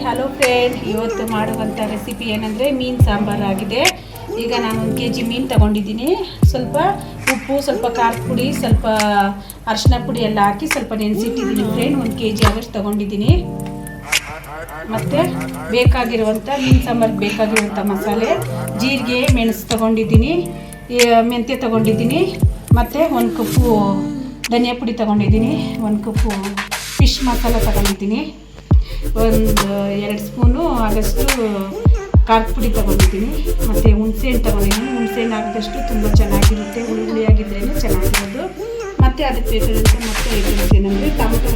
Hello friend, ಇವತ್ತು ಮಾಡುವಂಥ recipe ಏನಂದರೆ ಮೀನು ಸಾಂಬಾರು ಆಗಿದೆ. ಈಗ ನಾನು 1 kg ಮೀನು ತಗೊಂಡಿದ್ದೀನಿ. ಸ್ವಲ್ಪ ಉಪ್ಪು, ಸ್ವಲ್ಪ ಖಾರದ ಪುಡಿ, ಸ್ವಲ್ಪ ಅರಿಶಿನ ಪುಡಿ ಎಲ್ಲ ಹಾಕಿ ಸ್ವಲ್ಪ ನೆನೆಸಿಟ್ಟಿದ್ದೀನಿ ಫ್ರೆಂಡ್. 1 kg ಆಗೋಷ್ಟು ತಗೊಂಡಿದ್ದೀನಿ. ಮತ್ತು ಬೇಕಾಗಿರುವಂಥ ಮೀನು ಸಾಂಬಾರಿಗೆ ಬೇಕಾಗಿರುವಂಥ ಮಸಾಲೆ ಜೀರಿಗೆ, ಮೆಣಸು ತಗೊಂಡಿದ್ದೀನಿ, ಮೆಂತ್ಯ ತಗೊಂಡಿದ್ದೀನಿ, ಮತ್ತು 1 ಕಪ್ಪು ಧನಿಯಾ ಪುಡಿ ತಗೊಂಡಿದ್ದೀನಿ, 1 ಕಪ್ಪು ಫಿಶ್ ಮಸಾಲ ತಗೊಂಡಿದ್ದೀನಿ, 2 ಸ್ಪೂನು ಆಗೋಷ್ಟು ಖಾರದ ಪುಡಿ ತೊಗೊಂಡಿದ್ದೀನಿ, ಮತ್ತು ಹುಣಸೆಹಣ್ಣು ತೊಗೊಂಡಿದ್ದೀನಿ. ಹುಣಸೆಹಣ್ಣು ಹಾಕಿದಷ್ಟು ತುಂಬ ಚೆನ್ನಾಗಿರುತ್ತೆ, ಹುಳಿಯಾಗಿದ್ರೇ ಚೆನ್ನಾಗಿರೋದು. ಮತ್ತು ಅದಕ್ಕೆ ಬೇಕಾದಂಥ ಮತ್ತೆ ಐಟಮ್ಸ್ ಏನಂದರೆ ಟೊಮೊಟೊ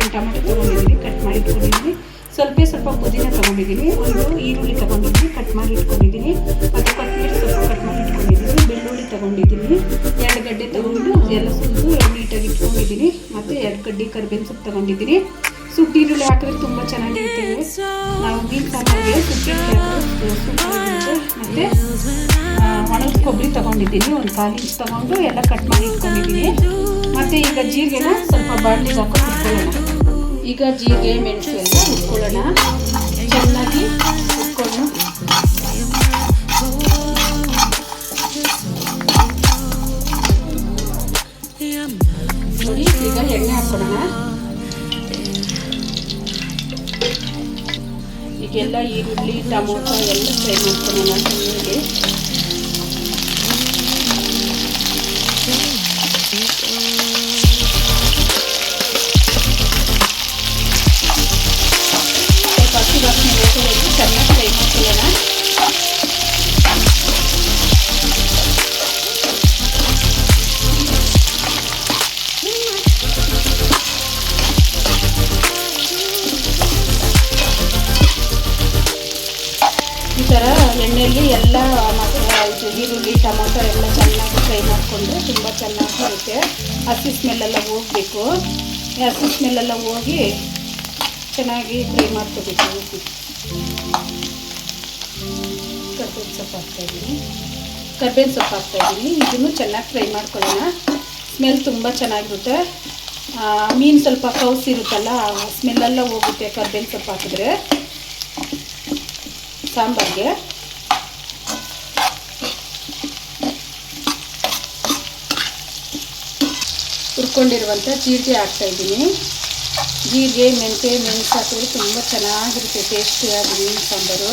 ತೊಗೊಂಡಿದ್ದೀನಿ, ಕಟ್ ಮಾಡಿ ಇಟ್ಕೊಂಡಿದ್ದೀನಿ. ಸ್ವಲ್ಪ ಪುದೀನ ತೊಗೊಂಡಿದ್ದೀನಿ, 1 ಈರುಳ್ಳಿ ತೊಗೊಂಡಿದ್ದೀನಿ, ಕಟ್ ಮಾಡಿ ಇಟ್ಕೊಂಡಿದ್ದೀನಿ, ಮತ್ತು ಕೊತ್ತಂಬರಿ ಸ್ವಲ್ಪ ಕಟ್ ಮಾಡಿ ಇಟ್ಕೊಂಡಿದ್ದೀನಿ, ಬೆಳ್ಳುಳ್ಳಿ ತೊಗೊಂಡಿದ್ದೀನಿ, 2 ಗಡ್ಡೆ ತೊಗೊಂಡು ಎಲ್ಲ ಸುಲಿದು ನೀಟಾಗಿ ಇಟ್ಕೊಂಡಿದ್ದೀನಿ, ಮತ್ತು 2 ಕಡ್ಡಿ ಕರಿಬೇವಿನ ಸೊಪ್ಪು ತೊಗೊಂಡಿದ್ದೀನಿ. ಸುಟ್ಟಿ ಈರುಳ್ಳಿ ಹಾಕಿದ್ರೆ ತುಂಬ ಚೆನ್ನಾಗಿರುತ್ತೆ. ನಾವು ಮೀನು ಸಾಂಬಾರಿಗೆ ಸುಟ್ಟಿ ಮತ್ತು ಒಣಗಿದ ಕೊಬ್ಬರಿ ತೊಗೊಂಡಿದ್ದೀನಿ, 1 ಕಾಲು ಇಂಚ್ ತೊಗೊಂಡು ಎಲ್ಲ ಕಟ್ ಮಾಡಿ ಇಟ್ಕೊಂಡಿದ್ದೀನಿ. ಮತ್ತು ಈಗ ಜೀರಿಗೆನ ಸ್ವಲ್ಪ ಬಾಣಲಿಗೆ ಹಾಕೊಂಡು ಹುರ್ಕೊಳ್ಳೋಣ. ಈಗ ಜೀರಿಗೆ, ಮೆಣಸು ಎಲ್ಲ ಹುರ್ಕೊಳ್ಳೋಣ. ಚೆನ್ನಾಗಿ ಹುರ್ಕೊಂಡು ನೋಡಿ, ಈಗ ಎಣ್ಣೆ ಹಾಕ್ಕೊಳ್ಳೋಣ. ಈಗೆಲ್ಲ ಈರುಳ್ಳಿ, ಟೊಮೊಟೊ ಎಲ್ಲ ಫ್ರೈ ಮಾಡ್ಕೊಳ್ಳೋಣ ಚೆನ್ನಾಗಿ. ಸ್ವಲ್ಪ ಹಸಿ ವಾಸನೆ ಹೋಗೋವರೆಗೂ ಚೆನ್ನಾಗಿ ಫ್ರೈ ಮಾಡ್ಕೊಳ್ಳೋಣ. ಈ ಥರ ಎಣ್ಣೆಯಲ್ಲಿ ಎಲ್ಲ ಈರುಳ್ಳಿ, ಟೊಮೊಟೊ ಎಲ್ಲ ಚೆನ್ನಾಗಿ ಫ್ರೈ ಮಾಡಿಕೊಂಡ್ರೆ ತುಂಬ ಚೆನ್ನಾಗಿರುತ್ತೆ. ಹಸಿ ಸ್ಮೆಲ್ಲೆಲ್ಲ ಹೋಗಬೇಕು. ಹಸಿ ಸ್ಮೆಲ್ಲೆಲ್ಲ ಹೋಗಿ ಚೆನ್ನಾಗಿ ಫ್ರೈ ಮಾಡ್ಕೋಬೇಕು. ಕರ್ಬೇವಿನ ಸೊಪ್ಪು ಹಾಕ್ತಾಯಿದ್ದೀನಿ. ಇದನ್ನು ಚೆನ್ನಾಗಿ ಫ್ರೈ ಮಾಡ್ಕೊಳ್ಳೋಣ. ಸ್ಮೆಲ್ ತುಂಬ ಚೆನ್ನಾಗಿರುತ್ತೆ. ಮೀನು ಸ್ವಲ್ಪ ಕೌಸಿರುತ್ತಲ್ಲ, ಸ್ಮೆಲ್ಲೆಲ್ಲ ಹೋಗುತ್ತೆ ಕರ್ಬೇವಿನ ಸೊಪ್ಪು ಹಾಕಿದ್ರೆ ಸಾಂಬಾರಿಗೆ. ಹುರ್ಕೊಂಡಿರುವಂಥ ಜೀರಿಗೆ ಹಾಕ್ತಾಯಿದ್ದೀನಿ. ಜೀರಿಗೆ, ಮೆಂತ್ಯ, ಮೆಣಸು ಹಾಕಿದ್ರೆ ತುಂಬ ಚೆನ್ನಾಗಿರುತ್ತೆ ಟೇಸ್ಟಿಯಾಗಿ ಮೀನು ಸಾಂಬಾರು.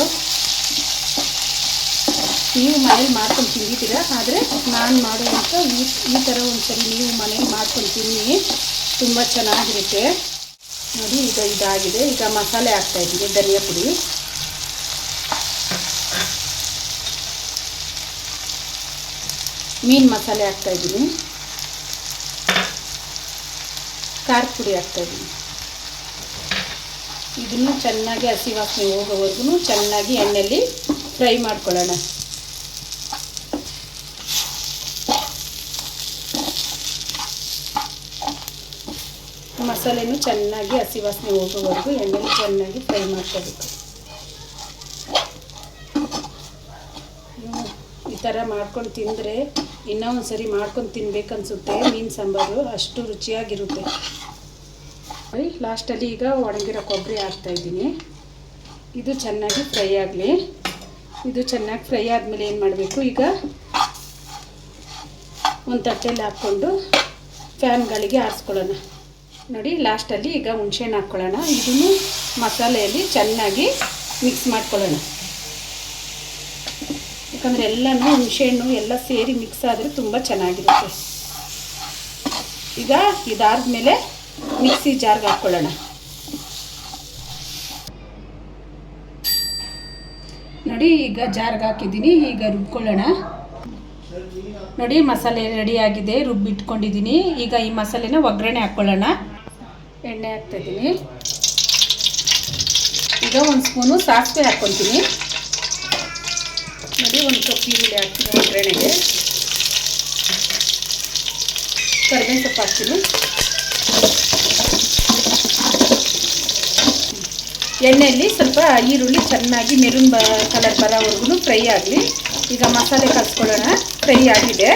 ನೀವು ಮನೇಲಿ ಮಾಡ್ಕೊಂಡು ತಿಂದಿದ್ದೀರಾ, ಆದರೆ ನಾನು ಮಾಡುವಂಥ ಈ ಥರ ಒಂದ್ಸರಿ ನೀವು ಮನೇಲಿ ಮಾಡ್ಕೊಂಡು ತಿನ್ನಿ, ತುಂಬ ಚೆನ್ನಾಗಿರುತ್ತೆ. ನೋಡಿ, ಈಗ ಇದಾಗಿದೆ. ಈಗ ಮಸಾಲೆ ಹಾಕ್ತಾಯಿದ್ದೀನಿ. ಧನಿಯಾ ಪುಡಿ, ಮೀನು ಮಸಾಲೆ ಹಾಕ್ತಾಯಿದ್ದೀನಿ, ಖಾರದ ಪುಡಿ ಹಾಕ್ತಾಯಿದ್ದೀನಿ. ಇದನ್ನು ಚೆನ್ನಾಗಿ ಹಸಿ ವಾಸನೆ ಹೋಗೋವರೆಗೂ ಚೆನ್ನಾಗಿ ಎಣ್ಣೆಯಲ್ಲಿ ಫ್ರೈ ಮಾಡ್ಕೊಳ್ಳೋಣ. ಮಸಾಲೆನೂ ಚೆನ್ನಾಗಿ ಹಸಿ ವಾಸನೆ ಹೋಗೋವರೆಗೂ ಎಣ್ಣೆಲಿ ಚೆನ್ನಾಗಿ ಫ್ರೈ ಮಾಡ್ಕೋಬೇಕು. ಈ ಥರ ಮಾಡ್ಕೊಂಡು ತಿಂದರೆ ಇನ್ನೂ ಒಂದು ಸರಿ ಮಾಡ್ಕೊಂಡು ತಿನ್ಬೇಕನ್ಸುತ್ತೆ. ಮೀನು ಸಾಂಬಾರು ಅಷ್ಟು ರುಚಿಯಾಗಿರುತ್ತೆ. ಲಾಸ್ಟಲ್ಲಿ ಈಗ ಒಣಗಿರೋ ಕೊಬ್ಬರಿ ಹಾಕ್ತಾಯಿದ್ದೀನಿ. ಇದು ಚೆನ್ನಾಗಿ ಫ್ರೈ ಆಗಲಿ. ಇದು ಚೆನ್ನಾಗಿ ಫ್ರೈ ಆದಮೇಲೆ ಏನು ಮಾಡಬೇಕು, ಈಗ ಒಂದು ತಟ್ಟೆಯಲ್ಲಿ ಹಾಕ್ಕೊಂಡು ಫ್ಯಾನ್ ಗಾಳಿಗೆ ಆರಿಸ್ಕೊಳ್ಳೋಣ. ನೋಡಿ, ಲಾಸ್ಟಲ್ಲಿ ಈಗ ಹುಣಸೆಹಣ್ಣು ಹಾಕ್ಕೊಳ್ಳೋಣ. ಇದನ್ನು ಮಸಾಲೆಯಲ್ಲಿ ಚೆನ್ನಾಗಿ ಮಿಕ್ಸ್ ಮಾಡ್ಕೊಳ್ಳೋಣ. ಯಾಕಂದರೆ ಎಲ್ಲನೂ ಹುಣಸೆಹಣ್ಣು ಎಲ್ಲ ಸೇರಿ ಮಿಕ್ಸ್ ಆದರೆ ತುಂಬ ಚೆನ್ನಾಗಿರುತ್ತೆ. ಈಗ ಇದಾದ್ಮೇಲೆ ಮಿಕ್ಸಿ ಜಾರ್ಗೆ ಹಾಕ್ಕೊಳ್ಳೋಣ. ನೋಡಿ, ಈಗ ಜಾರ್ಗೆ ಹಾಕಿದ್ದೀನಿ. ಈಗ ರುಬ್ಕೊಳ್ಳೋಣ. ನೋಡಿ, ಮಸಾಲೆ ರೆಡಿಯಾಗಿದೆ, ರುಬ್ಬಿಟ್ಕೊಂಡಿದ್ದೀನಿ. ಈಗ ಈ ಮಸಾಲೆನ ಒಗ್ಗರಣೆ ಹಾಕ್ಕೊಳ್ಳೋಣ. ಎಣ್ಣೆ ಹಾಕ್ತಾಯಿದ್ದೀನಿ. ಈಗ 1 ಸ್ಪೂನು ಸಾಸಿವೆ ಹಾಕ್ಕೊತೀನಿ. ನೋಡಿ, 1 ಕಪ್ ಈರುಳ್ಳಿ ಹಾಕ್ತೀನಿ ಒಗ್ಗರಣೆಗೆ. ಕರಿಬೇವಿನ ಸೊಪ್ಪು ಹಾಕ್ತೀನಿ. ಎಣ್ಣೆಯಲ್ಲಿ ಸ್ವಲ್ಪ ಈರುಳ್ಳಿ ಚೆನ್ನಾಗಿ ಮೆರೂನ್ ಕಲರ್ ಬರೋವರೆಗೂ ಫ್ರೈ ಆಗಲಿ. ಈಗ ಮಸಾಲೆ ಕಲಿಸ್ಕೊಳ್ಳೋಣ. ಫ್ರೈ ಆಗಿದೆ,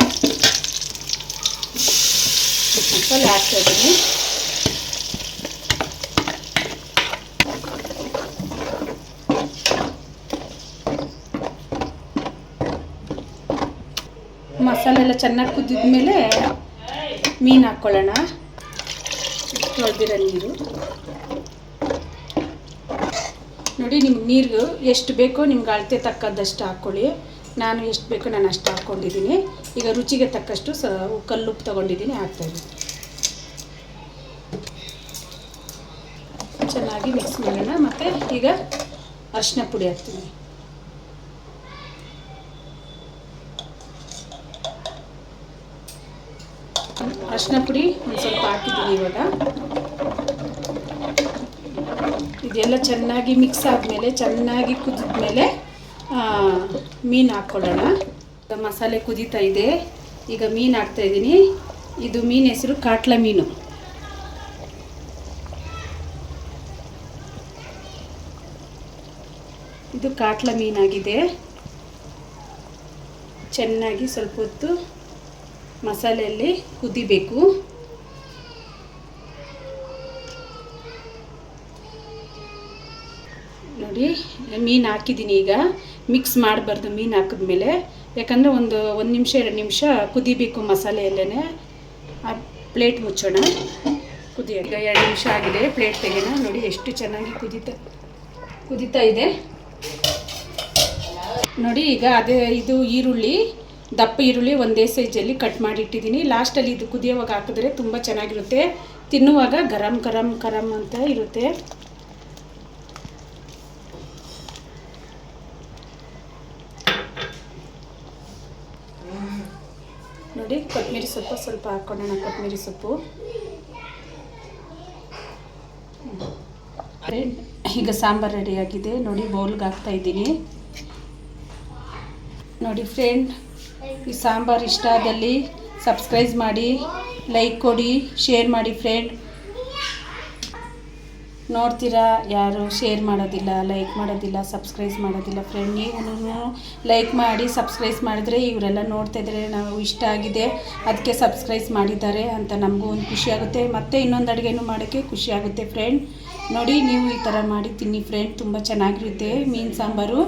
ಮಸಾಲೆ ಹಾಕ್ತಾಯಿದ್ದೀನಿ. ಮಸಾಲೆ ಎಲ್ಲ ಚೆನ್ನಾಗಿ ಕುದ್ದಿದ್ಮೇಲೆ ಮೀನು ಹಾಕ್ಕೊಳ್ಳೋಣ. ತೊಳೆದಿರೋ ನೀರು ನೋಡಿ. ನಿಮ್ಗೆ ನೀರು ಎಷ್ಟು ಬೇಕೋ ನಿಮ್ಗೆ ಅಳತೆ ತಕ್ಕದ್ದಷ್ಟು ಹಾಕ್ಕೊಳ್ಳಿ. ನಾನು ಎಷ್ಟು ಬೇಕೋ ನಾನು ಅಷ್ಟು ಹಾಕ್ಕೊಂಡಿದ್ದೀನಿ. ಈಗ ರುಚಿಗೆ ತಕ್ಕಷ್ಟು ಕಲ್ಲುಪ್ಪು ತೊಗೊಂಡಿದ್ದೀನಿ, ಹಾಕ್ತಾಯಿದ್ದೀನಿ. ಚೆನ್ನಾಗಿ ಮಿಕ್ಸ್ ಮಾಡೋಣ. ಮತ್ತು ಈಗ ಅರಿಶಿನ ಪುಡಿ ಹಾಕ್ತೀನಿ. ಅರಿಶಿನ ಪುಡಿ ಒಂದು ಸ್ವಲ್ಪ ಹಾಕಿದ್ದೀನಿ. ಇವಾಗ ಇದೆಲ್ಲ ಚೆನ್ನಾಗಿ ಮಿಕ್ಸ್ ಆದಮೇಲೆ, ಚೆನ್ನಾಗಿ ಕುದಿದ್ಮೇಲೆ ಮೀನು ಹಾಕ್ಕೊಳ್ಳೋಣ. ಮಸಾಲೆ ಕುದೀತಾ ಇದೆ. ಈಗ ಮೀನು ಹಾಕ್ತಾಯಿದ್ದೀನಿ. ಇದು ಮೀನು ಹೆಸರು ಕಾಟ್ಲ ಮೀನು. ಇದು ಕಾಟ್ಲ ಮೀನಾಗಿದೆ. ಚೆನ್ನಾಗಿ ಸ್ವಲ್ಪ ಹೊತ್ತು ಮಸಾಲೆಯಲ್ಲಿ ಕುದಿಬೇಕು. ನೋಡಿ ಮೀನು ಹಾಕಿದ್ದೀನಿ. ಈಗ ಮಿಕ್ಸ್ ಮಾಡಬಾರ್ದು ಮೀನು ಹಾಕಿದ್ಮೇಲೆ, ಯಾಕಂದರೆ ಒಂದು ನಿಮಿಷ 2 ನಿಮಿಷ ಕುದಿಬೇಕು ಮಸಾಲೆಯಲ್ಲೇ. ಆ ಪ್ಲೇಟ್ ಮುಚ್ಚೋಣ. ಈಗ 2 ನಿಮಿಷ ಆಗಿದೆ. ಪ್ಲೇಟ್ ತೆಗೆಯೋಣ. ನೋಡಿ ಎಷ್ಟು ಚೆನ್ನಾಗಿ ಕುದೀತಾ ಇದೆ ನೋಡಿ. ಈಗ ಇದು ಈರುಳ್ಳಿ, ದಪ್ಪ ಈರುಳ್ಳಿ ಒಂದೇ ಸೈಜಲ್ಲಿ ಕಟ್ ಮಾಡಿ ಇಟ್ಟಿದ್ದೀನಿ. ಲಾಸ್ಟಲ್ಲಿ ಇದು ಕುದಿಯೋವಾಗ ಹಾಕಿದ್ರೆ ತುಂಬ ಚೆನ್ನಾಗಿರುತ್ತೆ. ತಿನ್ನುವಾಗ ಗರಂ ಗರಂ ಗರಂ ಅಂತ ಇರುತ್ತೆ. ನೋಡಿ ಕೊತ್ತಂಬರಿ ಸೊಪ್ಪು ಸ್ವಲ್ಪ ಹಾಕ್ಕೊಳ್ಳೋಣ. ಕೊತ್ತಂಬರಿ ಸೊಪ್ಪು ಈಗ ಸಾಂಬಾರು ರೆಡಿಯಾಗಿದೆ ನೋಡಿ. ಬೌಲ್ಗೆ ಹಾಕ್ತಾಯಿದ್ದೀನಿ. ನೋಡಿ ಫ್ರೆಂಡ್, ಈ ಸಾಂಬಾರು ಇಷ್ಟ ಆದಲ್ಲಿ ಸಬ್ಸ್ಕ್ರೈಬ್ ಮಾಡಿ, ಲೈಕ್ ಕೊಡಿ, ಶೇರ್ ಮಾಡಿ ಫ್ರೆಂಡ್. ನೋಡ್ತೀರಾ ಯಾರು ಶೇರ್ ಮಾಡೋದಿಲ್ಲ, ಲೈಕ್ ಮಾಡೋದಿಲ್ಲ, ಸಬ್ಸ್ಕ್ರೈಬ್ ಮಾಡೋದಿಲ್ಲ ಫ್ರೆಂಡ್. ನೀವು ಲೈಕ್ ಮಾಡಿ ಸಬ್ಸ್ಕ್ರೈಬ್ ಮಾಡಿದ್ರೆ ಇವರೆಲ್ಲ ನೋಡ್ತಾ ಇದ್ದಾರೆ, ನಾವು ಇಷ್ಟ ಆಗಿದೆ ಅದಕ್ಕೆ ಸಬ್ಸ್ಕ್ರೈಬ್ ಮಾಡಿದ್ದಾರೆ ಅಂತ ನಮಗೂ ಒಂದು ಖುಷಿಯಾಗುತ್ತೆ. ಮತ್ತು ಇನ್ನೊಂದು ಅಡುಗೆನೂ ಮಾಡೋಕ್ಕೆ ಖುಷಿಯಾಗುತ್ತೆ ಫ್ರೆಂಡ್. ನೋಡಿ ನೀವು ಈ ಥರ ಮಾಡಿ ತಿನ್ನಿ ಫ್ರೆಂಡ್, ತುಂಬ ಚೆನ್ನಾಗಿರುತ್ತೆ ಮೀನು ಸಾಂಬಾರು.